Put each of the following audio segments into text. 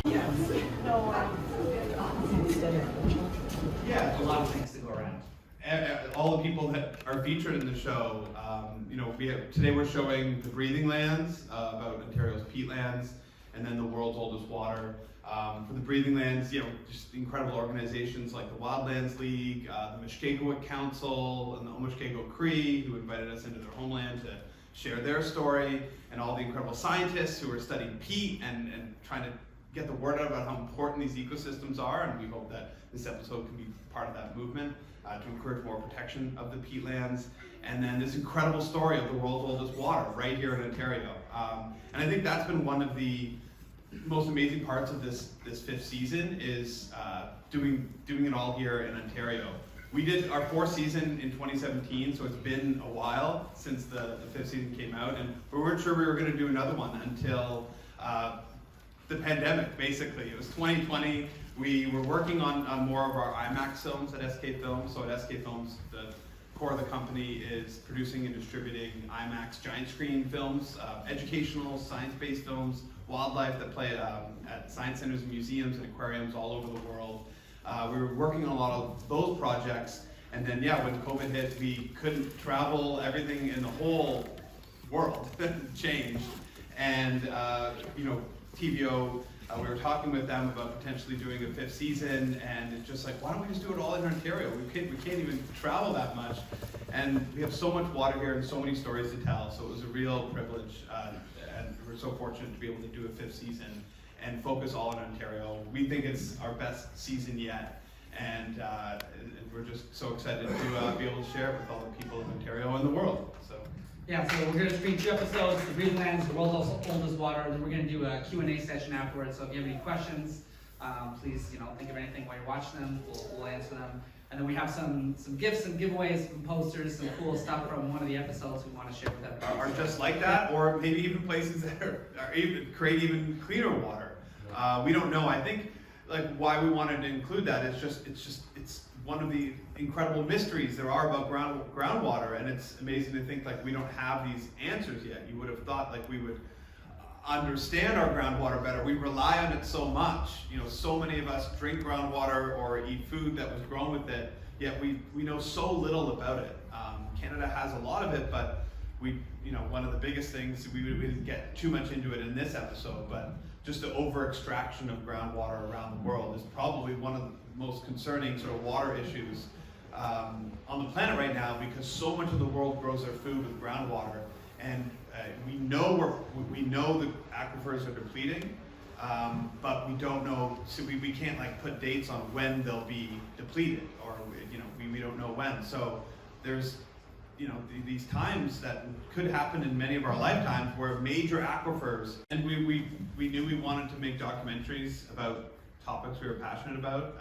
Yeah, a lot of things to go around. All the people that are featured in the show, today we're showing the breathing lands, about Ontario's peatlands, and then the world's oldest water. For the breathing lands, just incredible organizations like the Wildlands League, the Mushkegowuk Council, and the Mushkegowuk Cree, who invited us into their homeland to share their story, and all the incredible scientists who are studying peat and trying to get the word out about how important these ecosystems are, and we hope that this episode can be part of that movement to encourage more protection of the peatlands. And then this incredible story of the world's oldest water right here in Ontario. And I think that's been one of the most amazing parts of this fifth season is doing it all here in Ontario. We did our fourth season in 2017, so it's been a while since the fifth season came out, and we weren't sure we were going to do another one until the pandemic, basically. It was 2020. We were working on more of our IMAX films at SK Films. So at SK Films, the core of the company is producing and distributing IMAX giant screen films, educational, science-based films, wildlife that play at science centers and museums and aquariums all over the world. We were working on a lot of those projects, and then when COVID hit, we couldn't travel. Everything in the whole world changed, and TVO, we were talking with them about potentially doing a fifth season, and it's just like, why don't we just do it all in Ontario? We can't even travel that much, and we have so much water here and so many stories to tell, so it was a real privilege, and we're so fortunate to be able to do a fifth season and focus all in Ontario. We think it's our best season yet, and we're just so excited to be able to share it with all the people of Ontario and the world. So we're going to stream 2 episodes, the breathing lands, the world's oldest water, and then we're going to do a Q&A session afterwards. So if you have any questions, please think of anything while you're watching them. We'll answer them. And then we have some gifts and giveaways, some posters, some cool stuff from one of the episodes we want to share with everybody. Are just like that, or maybe even places that create even cleaner water. We don't know. I think why we wanted to include that is it's one of the incredible mysteries there are about groundwater, and it's amazing to think we don't have these answers yet. You would have thought we would understand our groundwater better. We rely on it so much. So many of us drink groundwater or eat food that was grown with it, yet we know so little about it. Canada has a lot of it, but one of the biggest things, we didn't get too much into it in this episode, but just the over-extraction of groundwater around the world is probably one of the most concerning sort of water issues on the planet right now, because so much of the world grows their food with groundwater, and we know the aquifers are depleting, but we don't know. So we can't put dates on when they'll be depleted, or we don't know when. So there's these times that could happen in many of our lifetimes where major aquifers, and we knew we wanted to make documentaries about topics we were passionate about,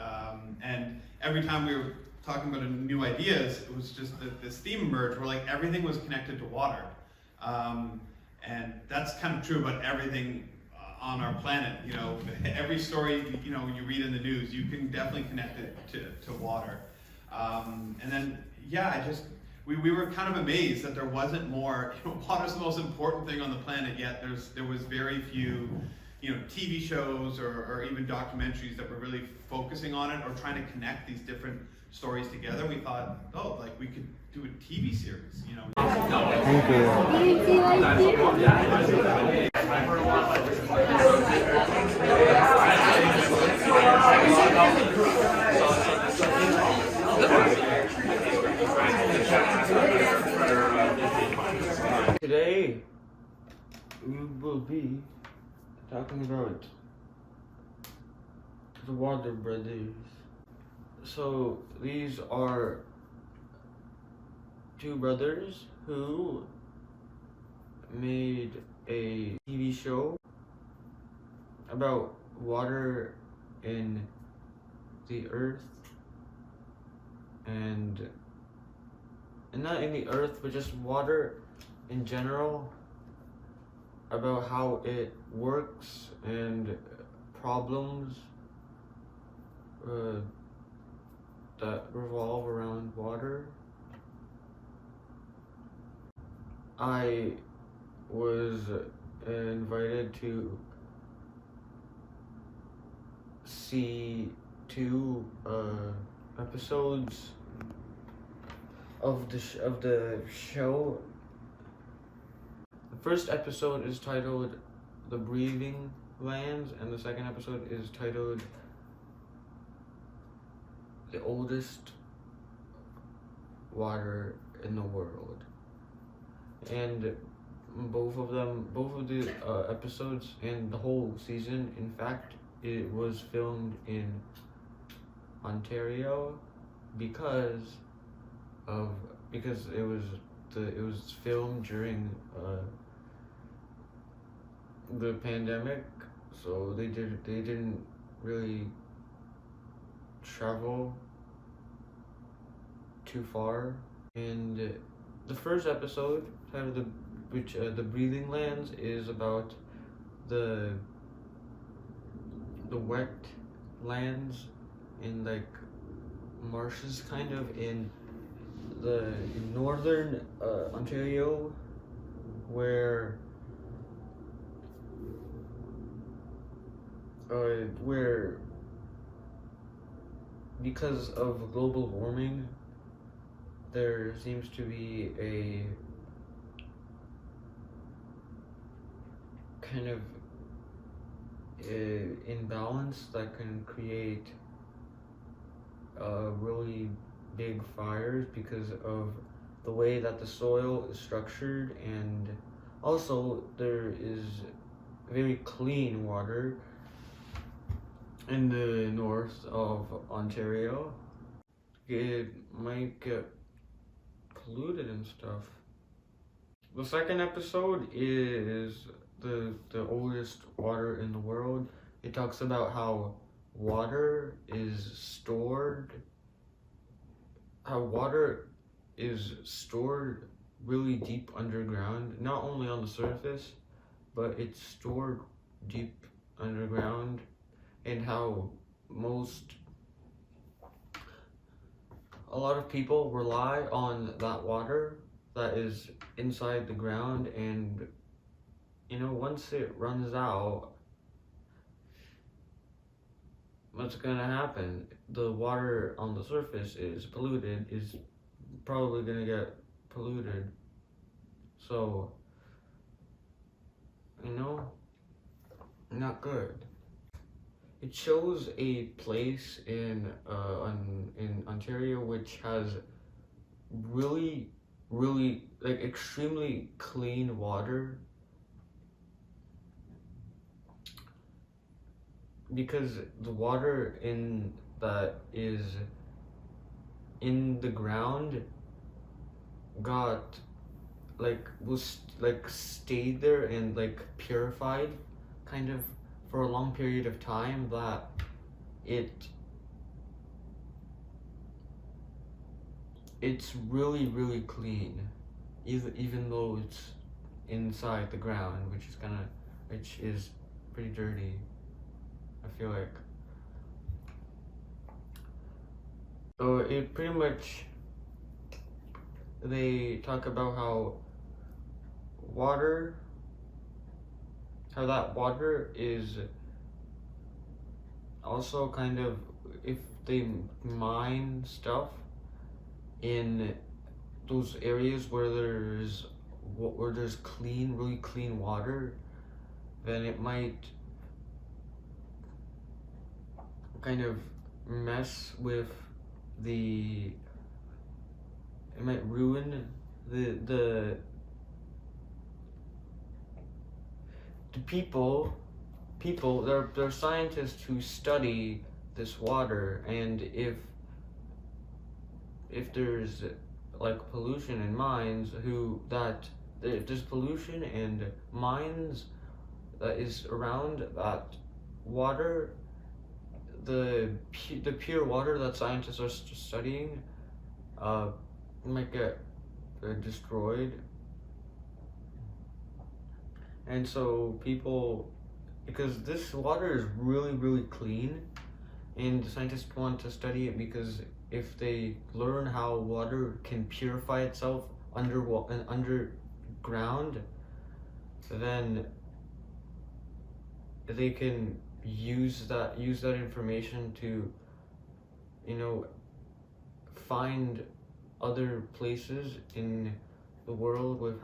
and every time we were talking about new ideas, it was just that this theme emerged where everything was connected to water, and that's kind of true about everything on our planet. Every story you read in the news, you can definitely connect it to water, and then we were kind of amazed that there wasn't more. Water's the most important thing on the planet, yet there was very few TV shows or even documentaries that were really focusing on it or trying to connect these different stories together. We thought, we could do a TV series, Thank you. Today, we will be talking about the Water Brothers. So these are 2 brothers who made a TV show about water in the earth, and not in the earth, but just water in general, about how it works and problems that revolve around water. I was invited to see two episodes of the show. The first episode is titled "The Breathing Lands," and the second episode is titled "The Oldest Water in the World." And both of the episodes and the whole season, in fact, it was filmed in Ontario because it was filmed during the pandemic, so they didn't really travel too far. And the first episode, titled the Breathing Lands, is about the wet lands in like marshes kind of in the northern Ontario, where because of global warming there seems to be a kind of imbalance that can create really big fires because of the way that the soil is structured, and also there is very clean water in the north of Ontario. It might get polluted and stuff. The second episode is the oldest water in the world. It talks about how water is stored really deep underground, not only on the surface, but it's stored deep underground, and how a lot of people rely on that water that is inside the ground, and once it runs out, what's gonna happen? The water on the surface is probably gonna get polluted. So, not good. It shows a place in Ontario which has really, really like extremely clean water, because the water that is in the ground stayed there and purified kind of for a long period of time, that it's really, really clean, even though it's inside the ground, which is pretty dirty, I feel like. So it pretty much, they talk about how that water is also kind of, if they mine stuff in those areas where there's really clean water, then it might kind of mess with it might ruin the people. There are scientists who study this water, and if there's pollution in mines, if there's pollution and mines that is around that water, the pure water that scientists are studying might get destroyed. And so because this water is really, really clean, and scientists want to study it, because if they learn how water can purify itself underground, then they can use that information to, you know, find other places in the world with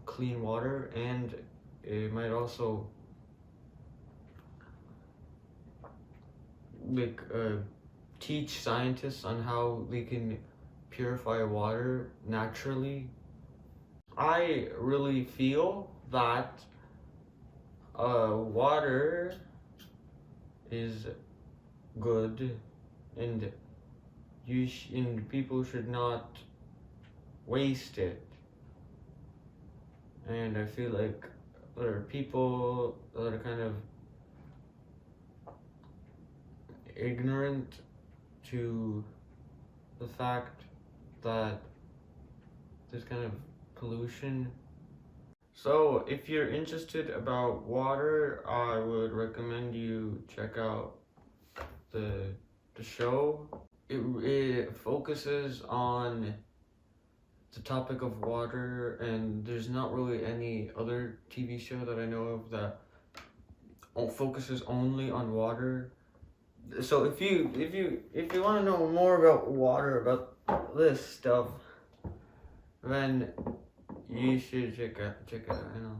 clean water, and it might also like teach scientists on how they can purify water naturally. I really feel that water is good, and and people should not waste it. And I feel like there are people that are kind of ignorant to the fact that there's kind of pollution. So if you're interested about water, I would recommend you check out the show. It focuses on the topic of water, and there's not really any other TV show that I know of that focuses only on water. So if you want to know more about water, about this stuff, then you should check it out. You know.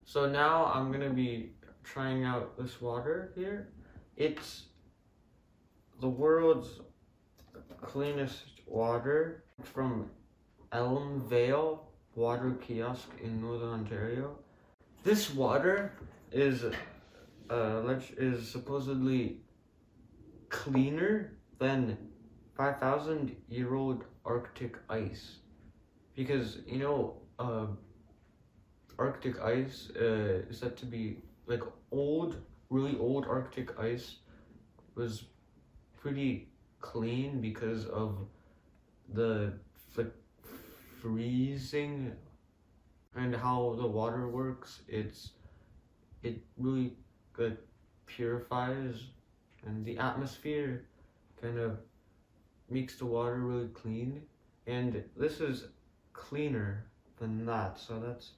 So now I'm gonna be trying out this water here. It's the world's cleanest water. It's from Elm Vale Water Kiosk in Northern Ontario. This water is supposedly cleaner than 5,000-year-old Arctic ice, because you know Arctic ice is said to be like really old Arctic ice was pretty clean because of the freezing and how the water works. It really purifies, and the atmosphere kind of makes the water really clean, and this is cleaner than that, so that's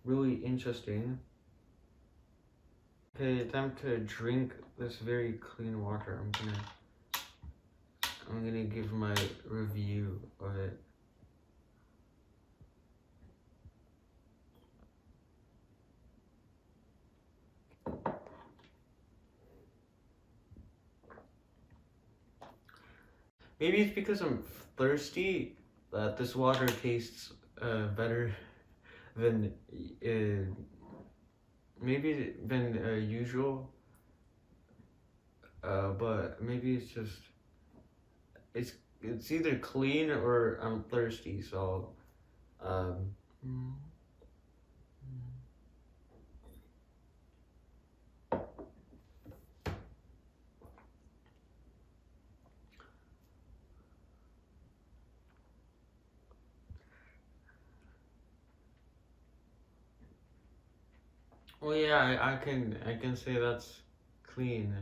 really interesting. Okay, time to drink this very clean water. I'm gonna give my review of it. Maybe it's because I'm thirsty that this water tastes better than usual. But maybe it's just it's either clean or I'm thirsty. So well, yeah, I can say that's clean.